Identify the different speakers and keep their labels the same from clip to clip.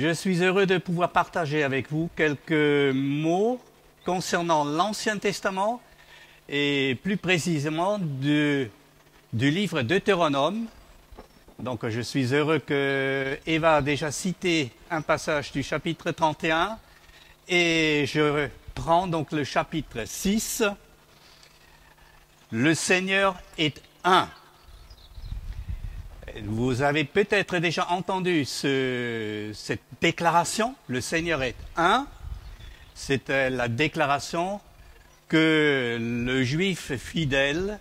Speaker 1: Je suis heureux de pouvoir partager avec vous quelques mots concernant l'Ancien Testament et plus précisément du livre Deutéronome. Donc je suis heureux que Eva a déjà cité un passage du chapitre 31 et je prends donc le chapitre 6. Le Seigneur est un. Vous avez peut-être déjà entendu cette déclaration, le Seigneur est un. C'est la déclaration que le juif fidèle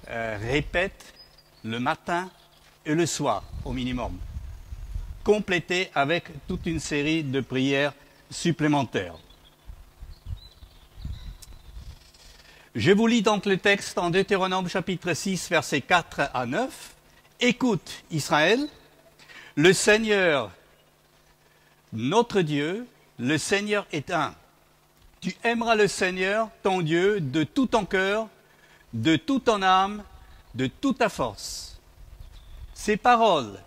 Speaker 1: répète le matin et le soir au minimum, complétée avec toute une série de prières supplémentaires. Je vous lis donc le texte en Deutéronome chapitre 6, versets 4 à 9. Écoute Israël, le Seigneur, notre Dieu, le Seigneur est un. Tu aimeras le Seigneur, ton Dieu, de tout ton cœur, de toute ton âme, de toute ta force. Ces paroles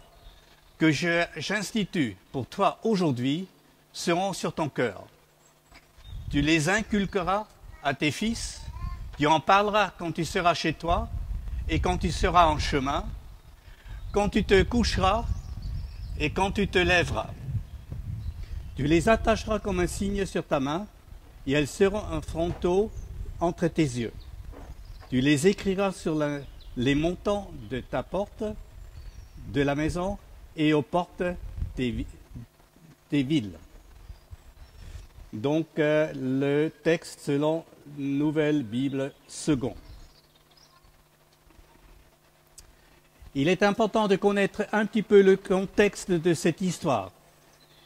Speaker 1: que j'institue pour toi aujourd'hui seront sur ton cœur. Tu les inculqueras à tes fils, tu en parleras quand tu seras chez toi et quand tu seras en chemin, quand tu te coucheras et quand tu te lèveras. Tu les attacheras comme un signe sur ta main et elles seront un fronteau entre tes yeux. Tu les écriras sur les montants de ta porte, de la maison et aux portes des villes. Donc le texte selon Nouvelle Bible Second. Il est important de connaître un petit peu le contexte de cette histoire.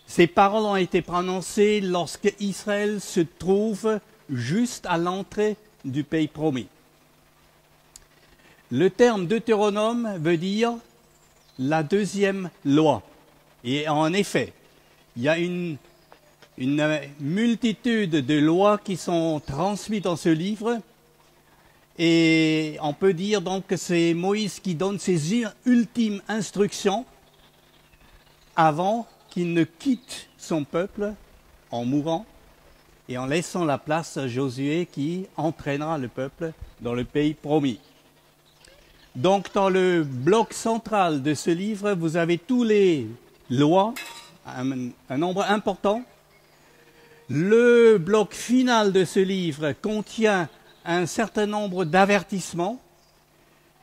Speaker 1: Ces paroles ont été prononcées lorsque Israël se trouve juste à l'entrée du pays promis. Le terme Deutéronome veut dire la deuxième loi. Et en effet, il y a une multitude de lois qui sont transmises dans ce livre. Et on peut dire donc que c'est Moïse qui donne ses ultimes instructions avant qu'il ne quitte son peuple en mourant et en laissant la place à Josué qui entraînera le peuple dans le pays promis. Donc dans le bloc central de ce livre, vous avez tous les lois, un nombre important. Le bloc final de ce livre contient un certain nombre d'avertissements.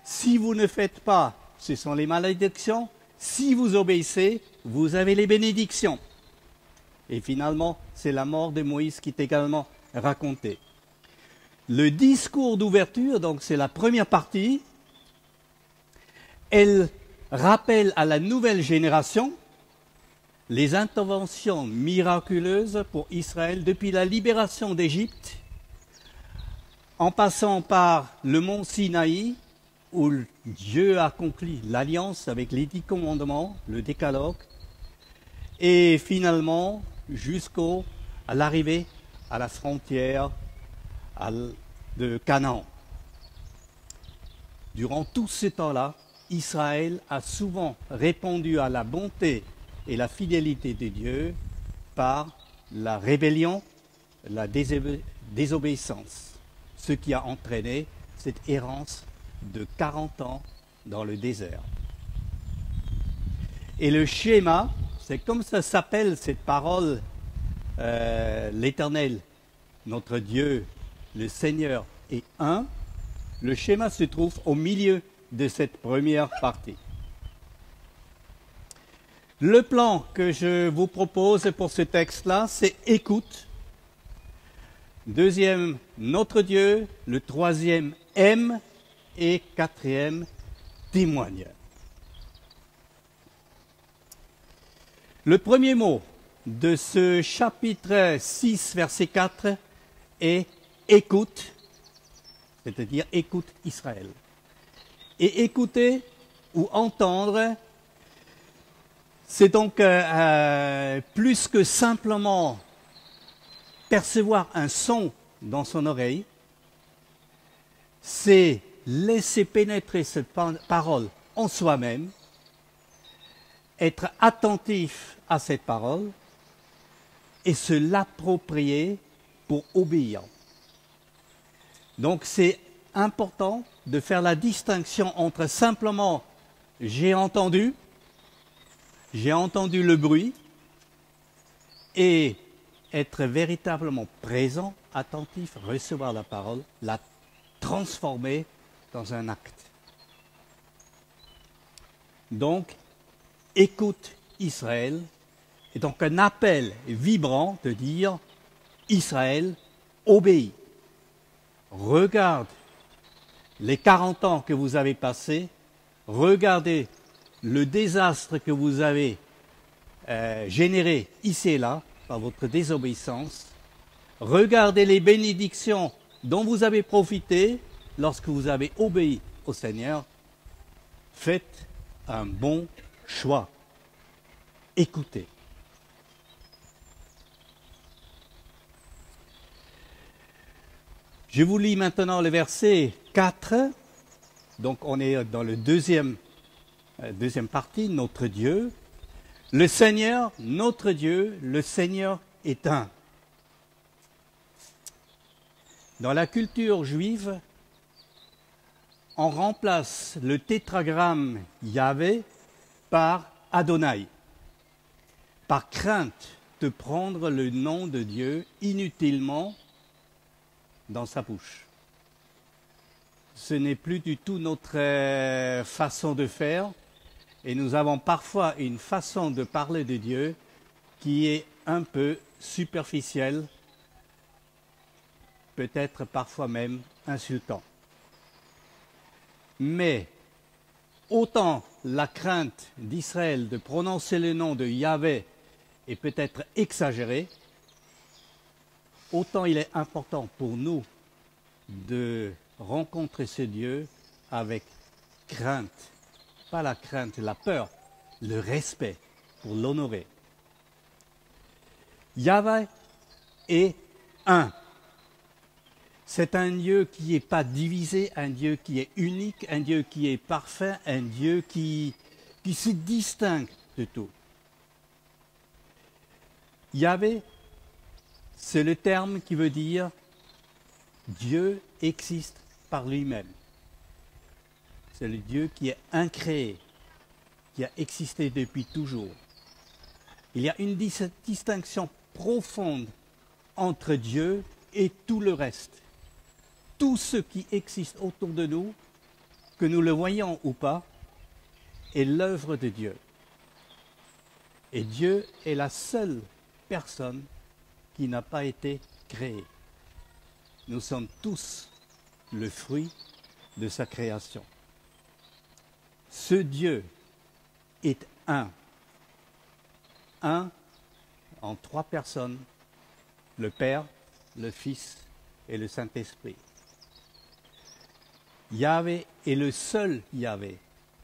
Speaker 1: Si vous ne faites pas, ce sont les malédictions. Si vous obéissez, vous avez les bénédictions. Et finalement, c'est la mort de Moïse qui est également racontée. Le discours d'ouverture, donc c'est la première partie, elle rappelle à la nouvelle génération les interventions miraculeuses pour Israël depuis la libération d'Égypte, en passant par le mont Sinaï, où Dieu a accompli l'alliance avec les 10 commandements, le décalogue, et finalement jusqu'à l'arrivée à la frontière de Canaan. Durant tout ce temps-là, Israël a souvent répondu à la bonté et la fidélité de Dieu par la rébellion, la désobéissance. Ce qui a entraîné cette errance de 40 ans dans le désert. Et le schéma, c'est comme ça s'appelle cette parole, l'Éternel, notre Dieu, le Seigneur est un. Le schéma se trouve au milieu de cette première partie. Le plan que je vous propose pour ce texte-là, c'est écoute. Deuxième, notre Dieu. Le troisième, aime. Et quatrième, témoigne. Le premier mot de ce chapitre 6, verset 4 est écoute, c'est-à-dire écoute Israël. Et écouter ou entendre, c'est donc plus que simplement percevoir un son dans son oreille, c'est laisser pénétrer cette parole en soi-même, être attentif à cette parole et se l'approprier pour obéir. Donc c'est important de faire la distinction entre simplement j'ai entendu le bruit et être véritablement présent, attentif, recevoir la parole, la transformer dans un acte. Donc, écoute Israël est donc un appel vibrant de dire Israël, obéis. Regarde les 40 ans que vous avez passés, regardez le désastre que vous avez généré ici et là par votre désobéissance, regardez les bénédictions dont vous avez profité lorsque vous avez obéi au Seigneur, faites un bon choix. Écoutez. Je vous lis maintenant le verset 4. Donc on est dans le deuxième partie, notre Dieu. Le Seigneur, notre Dieu, le Seigneur est un. Dans la culture juive, on remplace le tétragramme Yahvé par Adonai, par crainte de prendre le nom de Dieu inutilement dans sa bouche. Ce n'est plus du tout notre façon de faire et nous avons parfois une façon de parler de Dieu qui est un peu superficielle, peut-être parfois même insultant. Mais autant la crainte d'Israël de prononcer le nom de Yahvé est peut-être exagérée, autant il est important pour nous de rencontrer ce Dieu avec crainte. Pas la crainte, la peur, le respect pour l'honorer. Yahvé est un. C'est un Dieu qui n'est pas divisé, un Dieu qui est unique, un Dieu qui est parfait, un Dieu qui se distingue de tout. Yahvé, c'est le terme qui veut dire Dieu existe par lui-même. C'est le Dieu qui est incréé, qui a existé depuis toujours. Il y a une distinction profonde entre Dieu et tout le reste. Tout ce qui existe autour de nous, que nous le voyons ou pas, est l'œuvre de Dieu. Et Dieu est la seule personne qui n'a pas été créée. Nous sommes tous le fruit de sa création. Ce Dieu est un en trois personnes, le Père, le Fils et le Saint-Esprit. Yahvé est le seul Yahvé.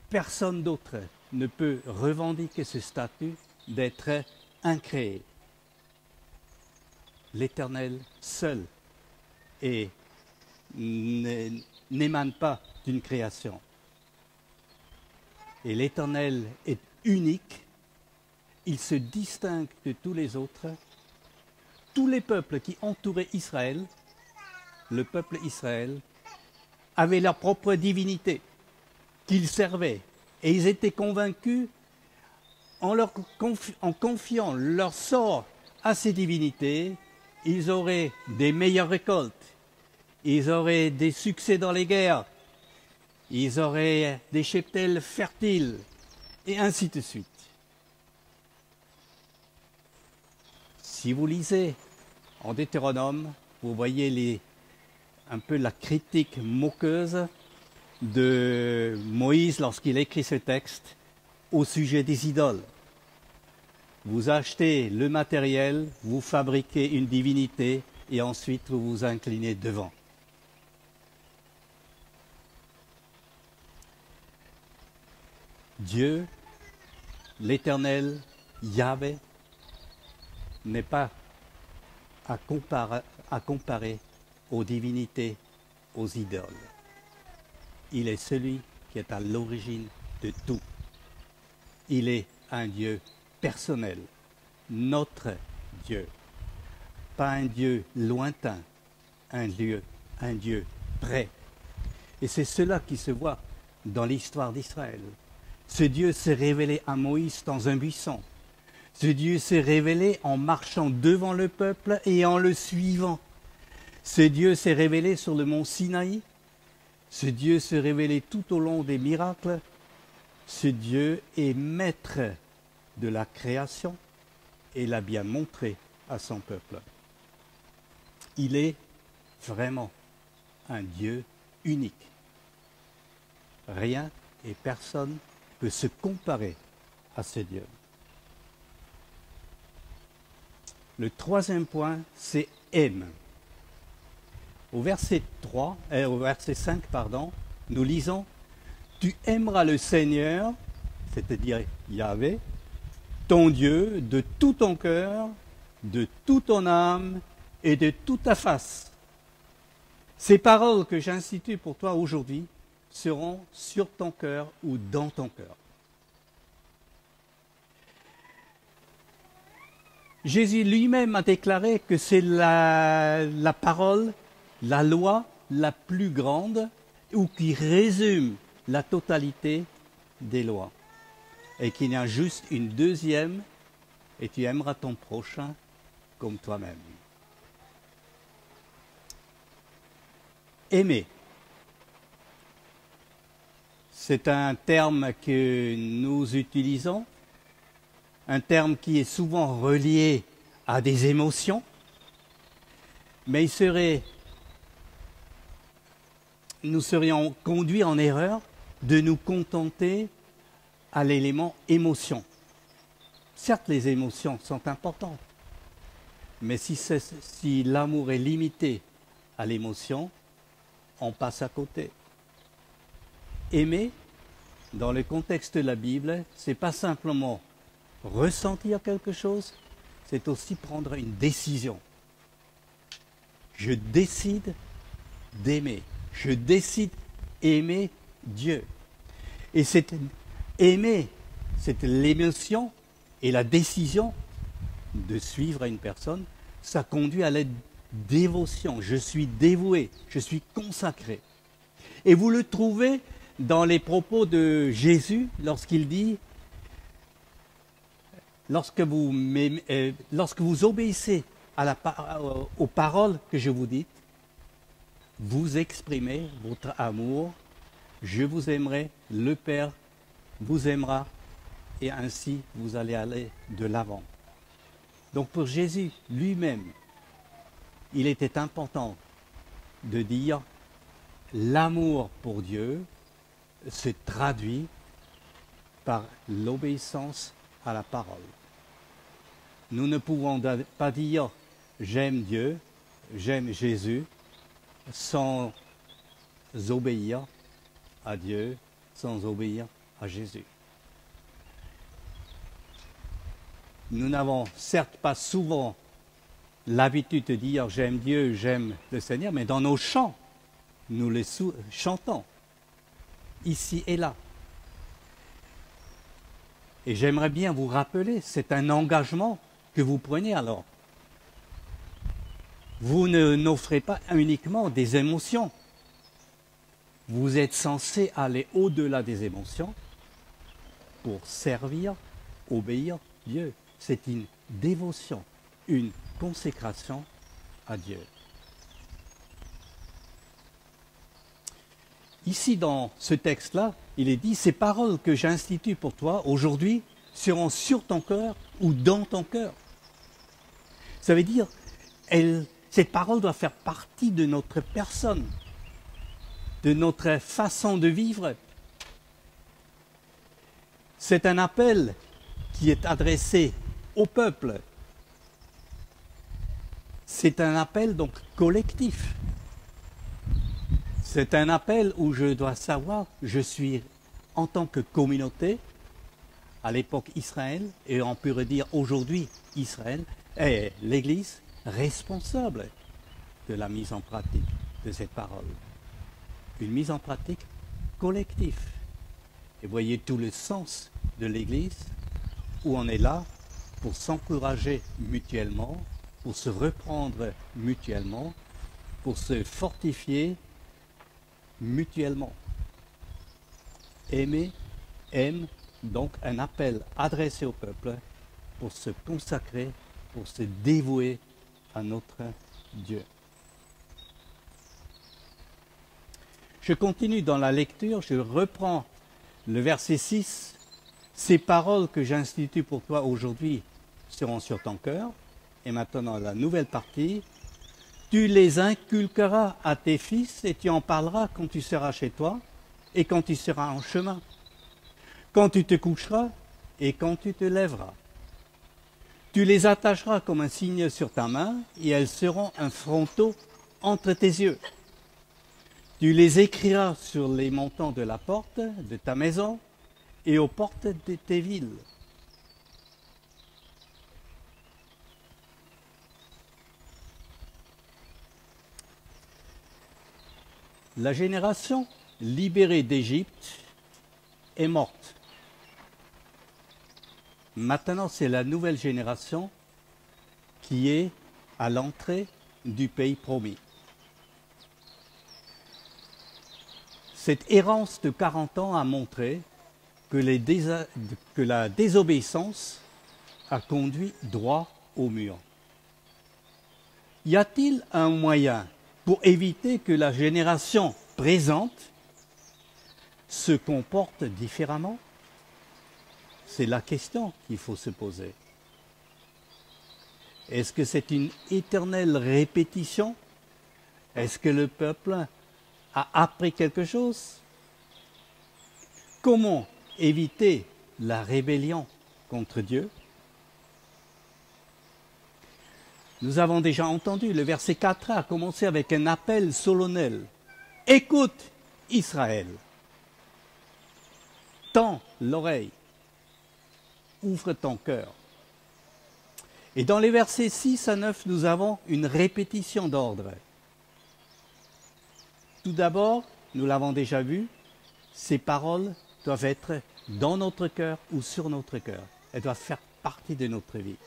Speaker 1: Personne d'autre ne peut revendiquer ce statut d'être incréé. L'Éternel seul et n'émane pas d'une création. Et l'Éternel est unique, il se distingue de tous les autres. Tous les peuples qui entouraient Israël, le peuple Israël, avaient leur propre divinité qu'ils servaient. Et ils étaient convaincus, en confiant leur sort à ces divinités, ils auraient des meilleures récoltes, ils auraient des succès dans les guerres, ils auraient des cheptels fertiles, et ainsi de suite. Si vous lisez en Deutéronome, vous voyez un peu la critique moqueuse de Moïse lorsqu'il écrit ce texte au sujet des idoles. Vous achetez le matériel, vous fabriquez une divinité et ensuite vous vous inclinez devant. Dieu, l'Éternel, Yahvé, n'est pas à comparer aux divinités, aux idoles. Il est celui qui est à l'origine de tout. Il est un Dieu personnel, notre Dieu. Pas un Dieu lointain, un Dieu près. Et c'est cela qui se voit dans l'histoire d'Israël. Ce Dieu s'est révélé à Moïse dans un buisson. Ce Dieu s'est révélé en marchant devant le peuple et en le suivant. Ce Dieu s'est révélé sur le mont Sinaï. Ce Dieu s'est révélé tout au long des miracles. Ce Dieu est maître de la création et l'a bien montré à son peuple. Il est vraiment un Dieu unique. Rien et personne ne peut se comparer à ce Dieu. Le troisième point, c'est aime. Au verset 5, nous lisons « Tu aimeras le Seigneur, c'est-à-dire Yahvé, ton Dieu, de tout ton cœur, de toute ton âme et de toute ta face. » Ces paroles que j'institue pour toi aujourd'hui seront sur ton cœur ou dans ton cœur. Jésus lui-même a déclaré que c'est la parole, la loi la plus grande ou qui résume la totalité des lois. Et qu'il y a juste une deuxième, et tu aimeras ton prochain comme toi-même. Aimer. C'est un terme que nous utilisons, un terme qui est souvent relié à des émotions, mais nous serions conduits en erreur de nous contenter à l'élément émotion. Certes, les émotions sont importantes, mais si l'amour est limité à l'émotion, on passe à côté. Aimer, dans le contexte de la Bible, c'est pas simplement ressentir quelque chose, c'est aussi prendre une décision. Je décide d'aimer. Je décide d'aimer Dieu. Et aimer, c'est l'émotion et la décision de suivre une personne. Ça conduit à la dévotion. Je suis dévoué, je suis consacré. Et vous le trouvez dans les propos de Jésus lorsqu'il dit lorsque vous obéissez aux paroles que je vous dis, vous exprimez votre amour, je vous aimerai, le Père vous aimera, et ainsi vous allez aller de l'avant. Donc pour Jésus lui-même, il était important de dire l'amour pour Dieu se traduit par l'obéissance à la parole. Nous ne pouvons pas dire j'aime Dieu, j'aime Jésus, sans obéir à Dieu, sans obéir à Jésus. Nous n'avons certes pas souvent l'habitude de dire j'aime Dieu, j'aime le Seigneur, mais dans nos chants, nous les chantons, ici et là. Et j'aimerais bien vous rappeler, c'est un engagement que vous prenez alors. Vous n'offrez pas uniquement des émotions. Vous êtes censé aller au-delà des émotions pour servir, obéir Dieu. C'est une dévotion, une consécration à Dieu. Ici, dans ce texte-là, il est dit « Ces paroles que j'institue pour toi aujourd'hui seront sur ton cœur ou dans ton cœur. » Ça veut dire, cette parole doit faire partie de notre personne, de notre façon de vivre. C'est un appel qui est adressé au peuple. C'est un appel donc collectif. C'est un appel où je dois savoir, je suis en tant que communauté, à l'époque Israël, et on peut dire aujourd'hui Israël, est l'Église responsable de la mise en pratique de cette parole. Une mise en pratique collective. Et voyez tout le sens de l'Église où on est là pour s'encourager mutuellement, pour se reprendre mutuellement, pour se fortifier mutuellement. Aimer, aime, donc un appel adressé au peuple pour se consacrer, pour se dévouer à notre Dieu. Je continue dans la lecture, je reprends le verset 6. Ces paroles que j'institue pour toi aujourd'hui seront sur ton cœur. Et maintenant, la nouvelle partie. Tu les inculqueras à tes fils et tu en parleras quand tu seras chez toi et quand tu seras en chemin, quand tu te coucheras et quand tu te lèveras. Tu les attacheras comme un signe sur ta main et elles seront un fronteau entre tes yeux. Tu les écriras sur les montants de la porte de ta maison et aux portes de tes villes. La génération libérée d'Égypte est morte. Maintenant, c'est la nouvelle génération qui est à l'entrée du pays promis. Cette errance de 40 ans a montré que la désobéissance a conduit droit au mur. Y a-t-il un moyen pour éviter que la génération présente se comporte différemment? C'est la question qu'il faut se poser. Est-ce que c'est une éternelle répétition? Est-ce que le peuple a appris quelque chose? Comment éviter la rébellion contre Dieu? Nous avons déjà entendu, le verset 4 a commencé avec un appel solennel. Écoute, Israël. Tends l'oreille. Ouvre ton cœur. Et dans les versets 6 à 9, nous avons une répétition d'ordre. Tout d'abord, nous l'avons déjà vu, ces paroles doivent être dans notre cœur ou sur notre cœur. Elles doivent faire partie de notre vie.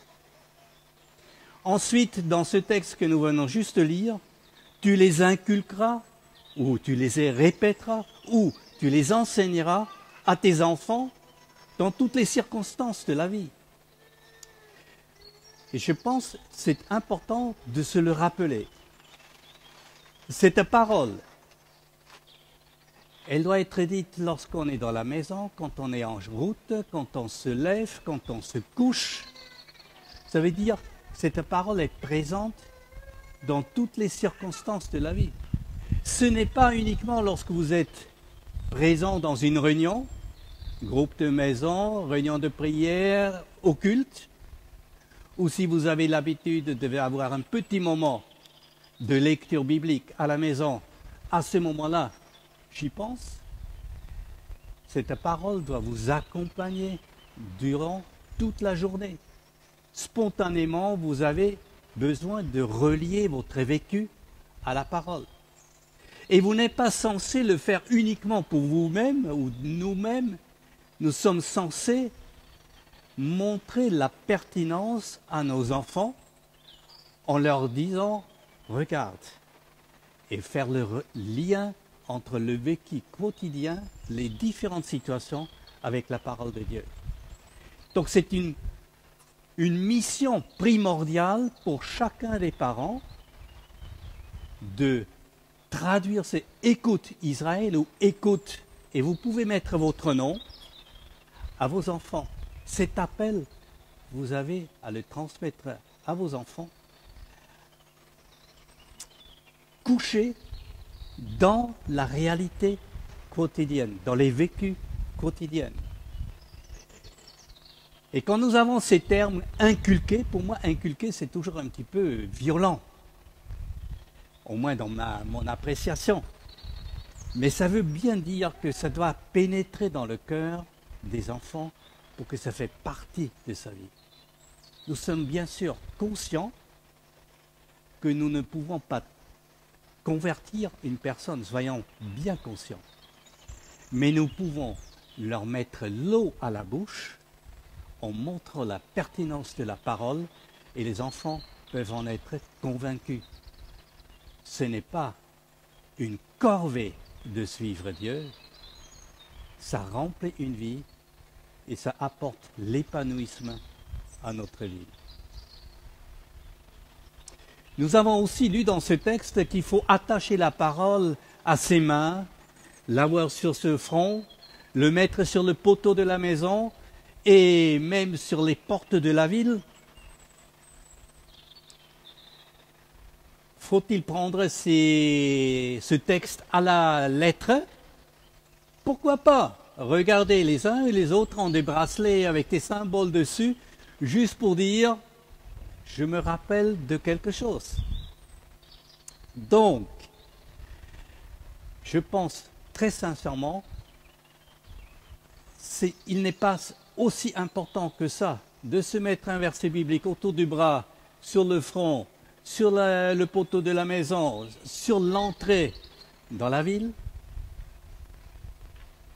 Speaker 1: Ensuite, dans ce texte que nous venons juste de lire, tu les inculqueras, ou tu les répéteras, ou tu les enseigneras à tes enfants dans toutes les circonstances de la vie. Et je pense que c'est important de se le rappeler. Cette parole, elle doit être dite lorsqu'on est dans la maison, quand on est en route, quand on se lève, quand on se couche. Ça veut dire que cette parole est présente dans toutes les circonstances de la vie. Ce n'est pas uniquement lorsque vous êtes présent dans une réunion, groupe de maison, réunion de prière, au culte, ou si vous avez l'habitude d'avoir un petit moment de lecture biblique à la maison, à ce moment-là, j'y pense. Cette parole doit vous accompagner durant toute la journée. Spontanément, vous avez besoin de relier votre vécu à la parole. Et vous n'êtes pas censé le faire uniquement pour vous-même ou nous-mêmes. Nous sommes censés montrer la pertinence à nos enfants en leur disant « regarde » et faire le lien entre le vécu quotidien, les différentes situations avec la parole de Dieu. Donc c'est une mission primordiale pour chacun des parents de traduire ces « écoute Israël » ou « écoute » et vous pouvez mettre votre nom à vos enfants. Cet appel, vous avez à le transmettre à vos enfants. Couché dans la réalité quotidienne, dans les vécus quotidiens. Et quand nous avons ces termes inculqués, pour moi, inculquer, c'est toujours un petit peu violent, au moins dans mon appréciation. Mais ça veut bien dire que ça doit pénétrer dans le cœur des enfants pour que ça fait partie de sa vie. Nous sommes bien sûr conscients que nous ne pouvons pas convertir une personne, soyons bien conscients. Mais nous pouvons leur mettre l'eau à la bouche on montre la pertinence de la parole et les enfants peuvent en être convaincus. Ce n'est pas une corvée de suivre Dieu, ça remplit une vie et ça apporte l'épanouissement à notre vie. Nous avons aussi lu dans ce texte qu'il faut attacher la parole à ses mains, l'avoir sur ce front, le mettre sur le poteau de la maison et même sur les portes de la ville. Faut-il prendre ce texte à la lettre? Pourquoi pas? Regardez, les uns et les autres ont des bracelets avec des symboles dessus, juste pour dire « je me rappelle de quelque chose ». Donc, je pense très sincèrement, il n'est pas aussi important que ça de se mettre un verset biblique autour du bras, sur le front, sur le poteau de la maison, sur l'entrée dans la ville.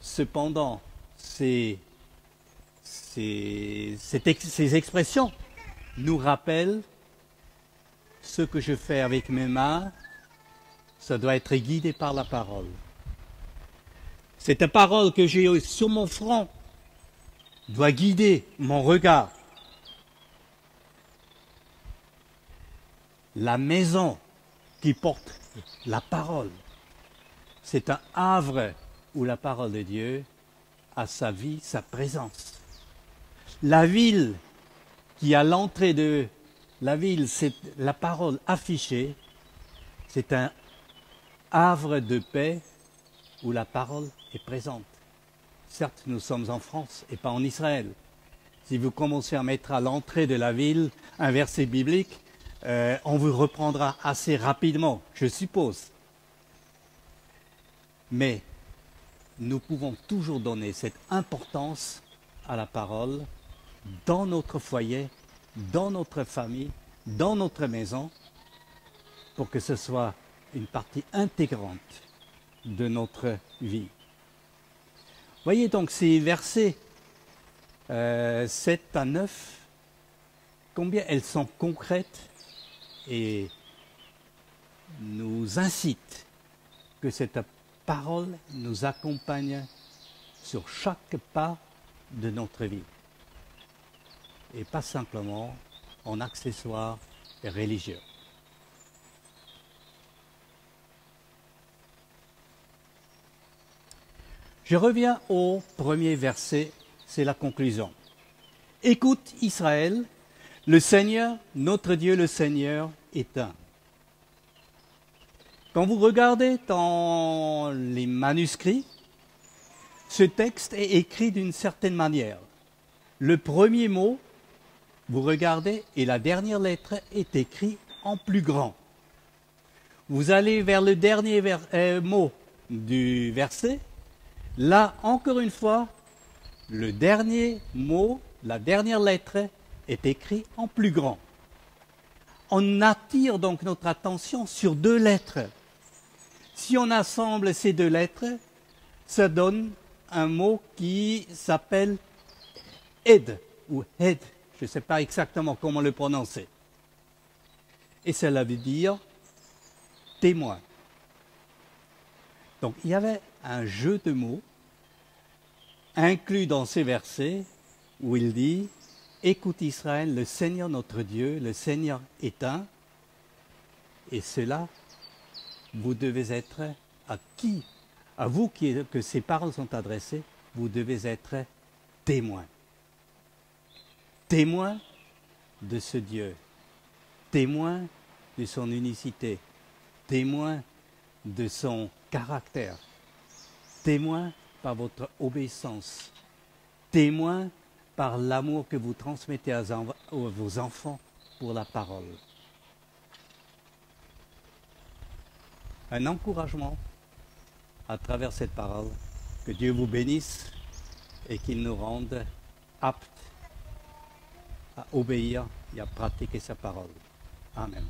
Speaker 1: Cependant, ces expressions nous rappellent ce que je fais avec mes mains, ça doit être guidé par la parole. Cette parole que j'ai sur mon front doit guider mon regard. La maison qui porte la parole, c'est un havre où la parole de Dieu a sa vie, sa présence. La ville qui, à l'entrée de la ville, c'est la parole affichée, c'est un havre de paix où la parole est présente. Certes, nous sommes en France et pas en Israël. Si vous commencez à mettre à l'entrée de la ville un verset biblique, on vous reprendra assez rapidement, je suppose. Mais nous pouvons toujours donner cette importance à la parole dans notre foyer, dans notre famille, dans notre maison, pour que ce soit une partie intégrante de notre vie. Voyez donc ces versets 7 à 9, combien elles sont concrètes et nous incitent que cette parole nous accompagne sur chaque pas de notre vie. Et pas simplement en accessoire religieux. Je reviens au premier verset, c'est la conclusion. Écoute Israël, le Seigneur, notre Dieu le Seigneur est un. Quand vous regardez dans les manuscrits, ce texte est écrit d'une certaine manière. Le premier mot, vous regardez, et la dernière lettre est écrite en plus grand. Vous allez vers le dernier mot du verset. Là, encore une fois, le dernier mot, la dernière lettre est écrite en plus grand. On attire donc notre attention sur deux lettres. Si on assemble ces deux lettres, ça donne un mot qui s'appelle « ed » ou « hed ». Je ne sais pas exactement comment le prononcer. Et cela veut dire « témoin ». Donc il y avait un jeu de mots inclus dans ces versets où il dit « Écoute Israël, le Seigneur notre Dieu, le Seigneur est un ». Et cela, vous devez être à qui? À vous que ces paroles sont adressées, vous devez être témoin. Témoin de ce Dieu, témoin de son unicité, témoin de son caractère, témoin par votre obéissance, témoin par l'amour que vous transmettez à vos enfants pour la parole. Un encouragement à travers cette parole, que Dieu vous bénisse et qu'il nous rende aptes à obéir et à pratiquer sa parole. Amen.